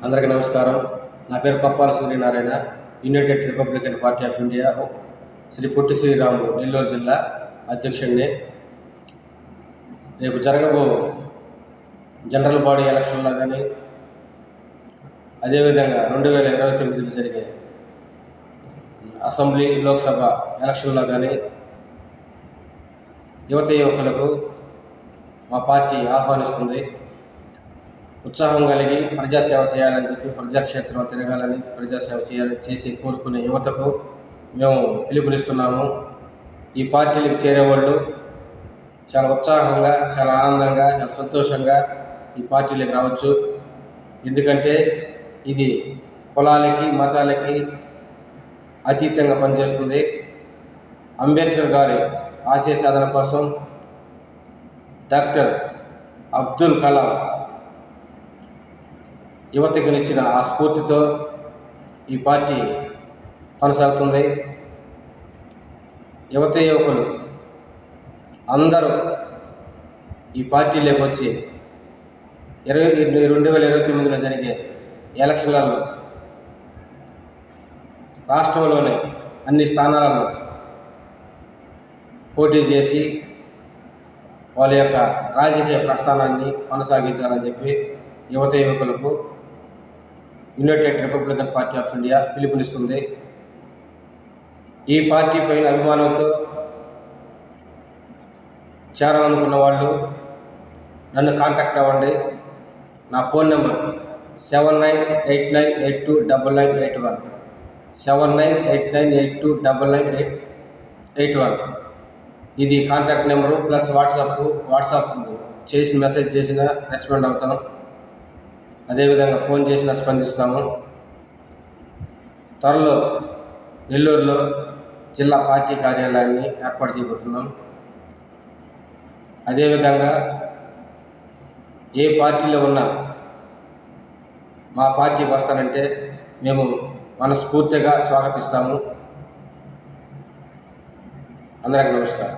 అందరికీ నమస్కారం. నా పేరు Koppala Suryanarayana. United Republican Party of India Shri Potti Sriramulu Nellore జిల్లా అధ్యక్షుడిని. రేపు జరగబో జనరల్ బాడీ ఎలక్షన్లో కానీ, అదేవిధంగా 2029 జరిగే అసెంబ్లీ లోక్సభ ఎలక్షన్లో కానీ యువత యువకులకు మా పార్టీ ఆహ్వానిస్తుంది. ఉత్సాహం కలిగి ప్రజాసేవ చేయాలని చెప్పి, ప్రజాక్షేత్రంలో తిరగాలని, ప్రజాసేవ చేసి కోరుకునే యువతకు మేము పిలుపునిస్తున్నాము. ఈ పార్టీలకు చేరేవాళ్ళు చాలా ఉత్సాహంగా, చాలా ఆనందంగా, చాలా సంతోషంగా ఈ పార్టీలకు రావచ్చు. ఎందుకంటే ఇది కులాలకి, మతాలకి అతీతంగా పనిచేస్తుంది. అంబేద్కర్ గారి ఆశయ సాధన కోసం డాక్టర్ అబ్దుల్ కలాం యువతకు ఇచ్చిన ఆ స్ఫూర్తితో ఈ పార్టీ కొనసాగుతుంది. యువత యువకులు అందరూ ఈ పార్టీలోకి వచ్చి 2029లో జరిగే ఎలక్షన్లలో రాష్ట్రంలోని అన్ని స్థానాలలో పోటీ చేసి వాళ్ళ యొక్క రాజకీయ ప్రస్థానాన్ని కొనసాగించాలని చెప్పి యువత యువకులకు United Republican Party of India పిలుపునిస్తుంది. ఈ పార్టీ పైన అభిమానంతో చేరాలనుకున్న వాళ్ళు నన్ను కాంటాక్ట్ అవ్వండి. నా ఫోన్ నెంబర్ 7989829981 7989829981. ఇది కాంటాక్ట్ నెంబరు ప్లస్ వాట్సాప్ చేసి మెసేజ్ చేసిన రెస్పాండ్ అవుతాను. అదేవిధంగా ఫోన్ చేసినా స్పందిస్తాము. త్వరలో నెల్లూరులో జిల్లా పార్టీ కార్యాలయాన్ని ఏర్పాటు చేయబోతున్నాం. అదేవిధంగా ఏ పార్టీలో ఉన్నా మా పార్టీకి వస్తానంటే మేము మనస్ఫూర్తిగా స్వాగతిస్తాము. అందరికీ నమస్కారం.